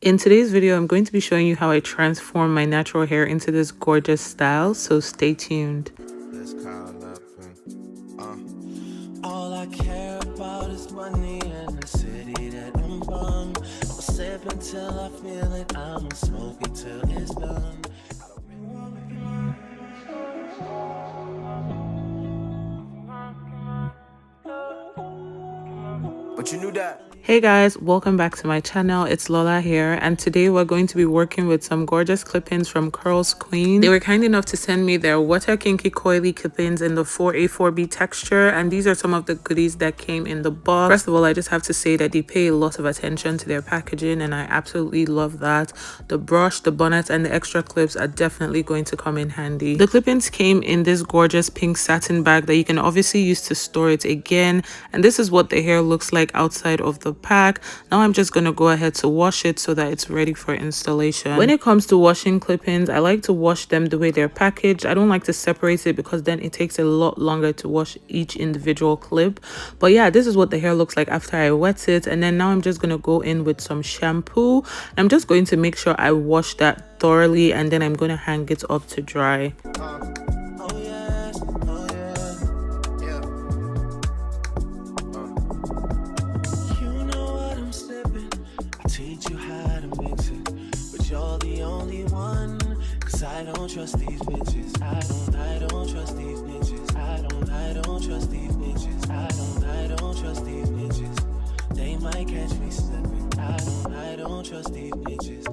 In today's video, I'm going to be showing you how I transform my natural hair into this gorgeous style, so stay tuned. All I care about is money and the city that I'm from. I'll sip until I feel it, I'ma smoke until it's done. But you knew that. Hey guys, welcome back to my channel. It's Lola here, and today we're going to be working with some gorgeous clip-ins from Curlsqueen. They were kind enough to send me their Wefted Kinky Coily clip-ins in the 4A4B texture, and these are some of the goodies that came in the box. First of all, I just have to say that they pay a lot of attention to their packaging, and I absolutely love that. The brush, the bonnet, and the extra clips are definitely going to come in handy. The clip-ins came in this gorgeous pink satin bag that you can obviously use to store it again, and this is what the hair looks like outside of the pack. Now I'm just going to go ahead to wash it so that it's ready for installation. When it comes to washing clip-ins, I like to wash them the way they're packaged. I don't like to separate it because then it takes a lot longer to wash each individual clip. But yeah, this is what the hair looks like after I wet it, and then now I'm just going to go in with some shampoo. I'm just going to make sure I wash that thoroughly, and then I'm going to hang it up to dry. I don't trust these bitches. I don't trust these bitches. I don't trust these bitches. I don't trust these bitches. They might catch me slipping. I don't trust these bitches.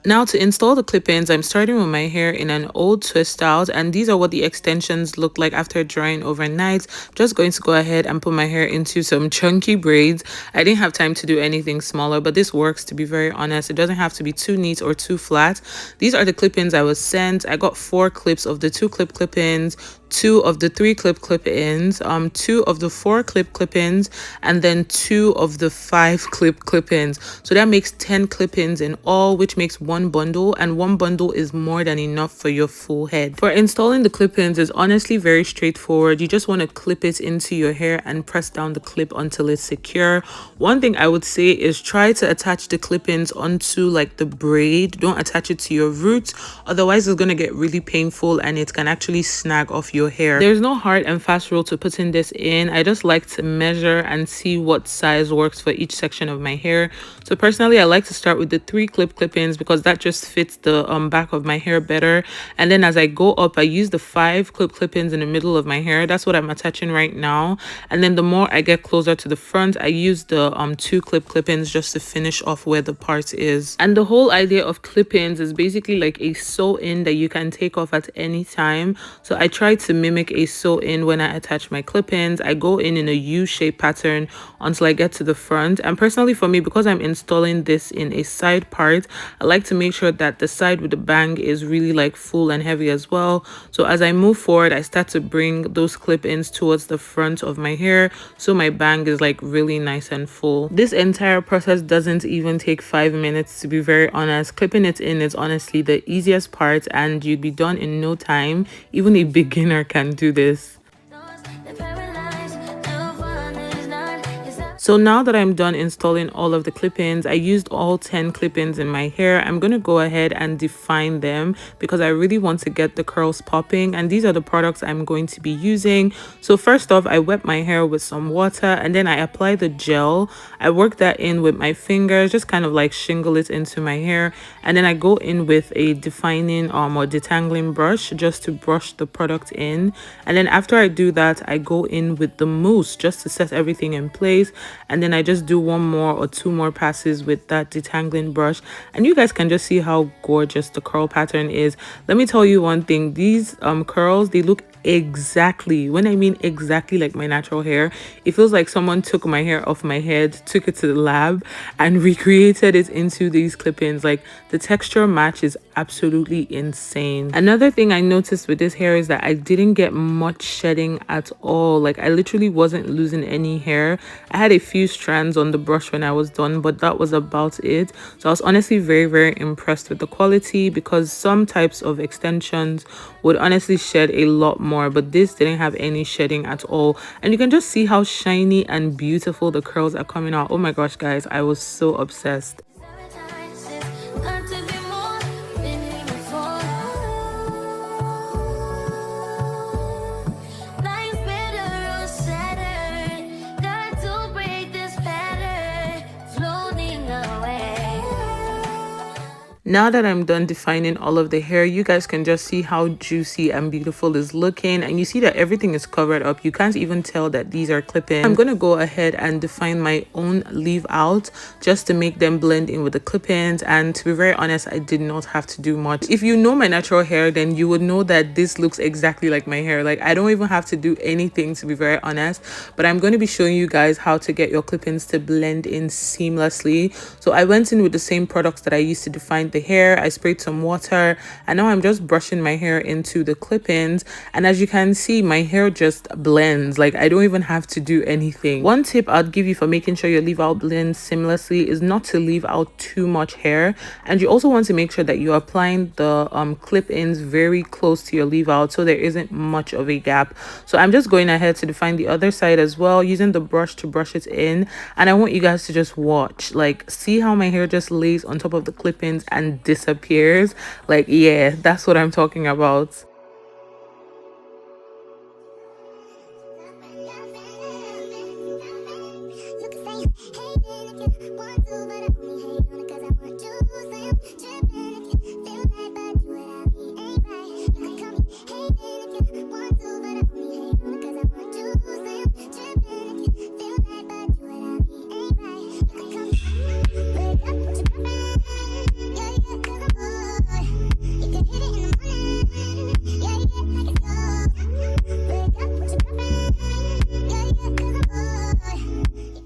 Now to install the clip-ins, I'm starting with my hair in an old twist out, and these are what the extensions look like after drying overnight. Just going to go ahead and put my hair into some chunky braids. I didn't have time to do anything smaller, but this works, to be very honest. It doesn't have to be too neat or too flat. These are the clip-ins I was sent. I got 4 clips of the 2 clip-ins, 2 of the 3 clip-ins, 2 of the 4 clip-ins, and then 2 of the 5 clip-ins. So that makes 10 clip-ins in all, which makes one bundle, and one bundle is more than enough for your full head. For installing the clip-ins is honestly very straightforward. You just want to clip it into your hair and press down the clip until it's secure. One thing I would say is try to attach the clip-ins onto like the braid. Don't attach it to your roots, otherwise it's going to get really painful and it can actually snag off your hair. There's no hard and fast rule to putting this in. I just like to measure and see what size works for each section of my hair. So personally, I like to start with the 3 clip-ins because that just fits the back of my hair better. And then as I go up, I use the 5 clip-ins in the middle of my hair. That's what I'm attaching right now. And then the more I get closer to the front, I use the 2 clip-ins just to finish off where the part is. And the whole idea of clip-ins is basically like a sew-in that you can take off at any time. So I try to mimic a sew-in when I attach my clip-ins. I go in a U-shaped pattern until I get to the front. And personally for me, because I'm installing this in a side part, I like to make sure that the side with the bang is really like full and heavy as well. So as I move forward, I start to bring those clip-ins towards the front of my hair so my bang is like really nice and full. This entire process doesn't even take 5 minutes, to be very honest. Clipping it in is honestly the easiest part, and you'd be done in no time. Even a beginner can do this. So now that I'm done installing all of the clip-ins, I used all 10 clip-ins in my hair. I'm going to go ahead and define them because I really want to get the curls popping, and these are the products I'm going to be using. So first off, I wet my hair with some water, and then I apply the gel. I work that in with my fingers, just kind of like shingle it into my hair, and then I go in with a defining or detangling brush just to brush the product in. And then after I do that, I go in with the mousse just to set everything in place. And then I just do 1 more or 2 more passes with that detangling brush, and you guys can just see how gorgeous the curl pattern is. Let me tell you one thing, these curls, they look exactly, when I mean exactly like my natural hair. It feels like someone took my hair off my head, took it to the lab, and recreated it into these clip-ins. Like, the texture match is absolutely insane. Another thing I noticed with this hair is that I didn't get much shedding at all. Like, I literally wasn't losing any hair. I had a few strands on the brush when I was done, but that was about it. So I was honestly very impressed with the quality, because some types of extensions would honestly shed a lot more, but this didn't have any shedding at all. And you can just see how shiny and beautiful the curls are coming out. Oh my gosh, guys, I was so obsessed. Now that I'm done defining all of the hair, you guys can just see how juicy and beautiful it's looking, and you see that everything is covered up. You can't even tell that these are clip-ins. I'm gonna go ahead and define my own leave out just to make them blend in with the clip-ins, and to be very honest, I did not have to do much. If you know my natural hair, then you would know that this looks exactly like my hair. Like, I don't even have to do anything, to be very honest, but I'm going to be showing you guys how to get your clip-ins to blend in seamlessly. So I went in with the same products that I used to define the hair. I sprayed some water, and now I'm just brushing my hair into the clip-ins, and as you can see, my hair just blends. Like, I don't even have to do anything. One tip I'd give you for making sure your leave out blends seamlessly is not to leave out too much hair, and you also want to make sure that you're applying the clip-ins very close to your leave out so there isn't much of a gap. So I'm just going ahead to define the other side as well, using the brush to brush it in, and I want you guys to just watch, like, see how my hair just lays on top of the clip-ins and disappears. Like, yeah, that's what I'm talking about.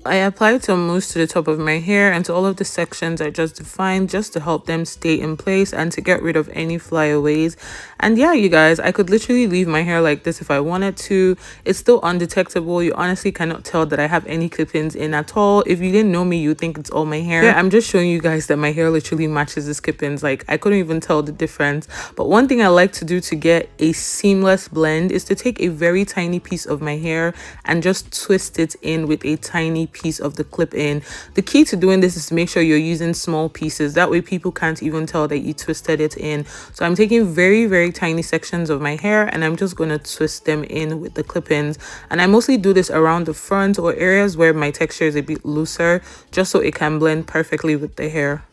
I applied some mousse to the top of my hair and to all of the sections I just defined, just to help them stay in place and to get rid of any flyaways. And yeah, you guys, I could literally leave my hair like this if I wanted to. It's still undetectable. You honestly cannot tell that I have any clip-ins in at all. If you didn't know me, you think it's all my hair. Yeah, I'm just showing you guys that my hair literally matches the clip-ins. Like, I couldn't even tell the difference. But one thing I like to do to get a seamless blend is to take a very tiny piece of my hair and just twist it in with a tiny piece of the clip-in. The key to doing this is to make sure you're using small pieces. That way people can't even tell that you twisted it in. So I'm taking very tiny sections of my hair and I'm just going to twist them in with the clip-ins. And I mostly do this around the front or areas where my texture is a bit looser, just so it can blend perfectly with the hair.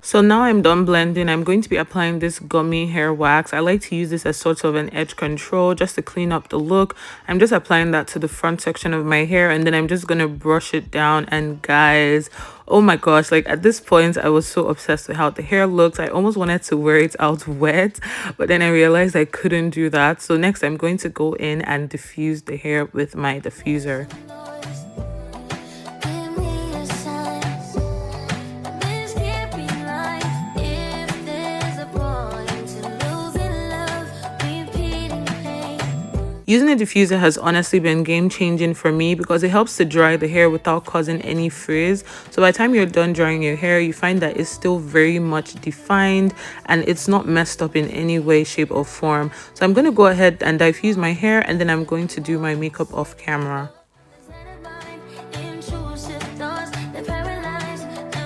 So now I'm done blending. I'm going to be applying this gummy hair wax. I like to use this as sort of an edge control just to clean up the look. I'm just applying that to the front section of my hair, and then I'm just going to brush it down. And guys, oh my gosh, like, at this point I was so obsessed with how the hair looks. I almost wanted to wear it out wet, but then I realized I couldn't do that. So next I'm going to go in and diffuse the hair with my diffuser. Using a diffuser has honestly been game-changing for me because it helps to dry the hair without causing any frizz. So by the time you're done drying your hair, you find that it's still very much defined and it's not messed up in any way, shape or form. So I'm going to go ahead and diffuse my hair, and then I'm going to do my makeup off camera.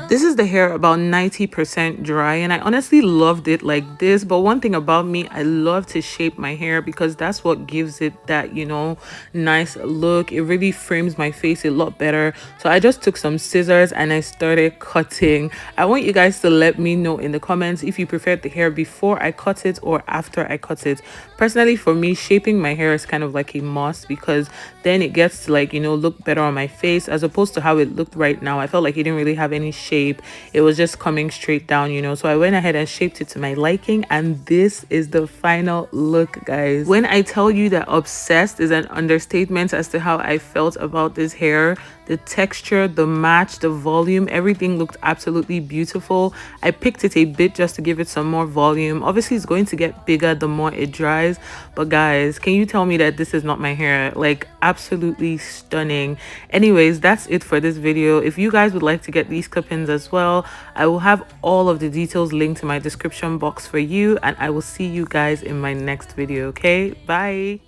This is the hair about 90% dry, and I honestly loved it like this. But one thing about me, I love to shape my hair because that's what gives it that, you know, nice look. It really frames my face a lot better. So I just took some scissors and I started cutting. I want you guys to let me know in the comments if you preferred the hair before I cut it or after I cut it. Personally, for me, shaping my hair is kind of like a must because then it gets to, like, you know, look better on my face as opposed to how it looked right now. I felt like it didn't really have any shape. It was just coming straight down, you know. So I went ahead and shaped it to my liking, and this is the final look, guys. When I tell you that obsessed is an understatement as to how I felt about this hair. The texture, the match, the volume, everything looked absolutely beautiful. I picked it a bit just to give it some more volume. Obviously it's going to get bigger the more it dries, but guys, can you tell me that this is not my hair? Like, absolutely stunning. Anyways, that's it for this video. If you guys would like to get these clip-ins as well, I will have all of the details linked in my description box for you, and I will see you guys in my next video. Okay, bye.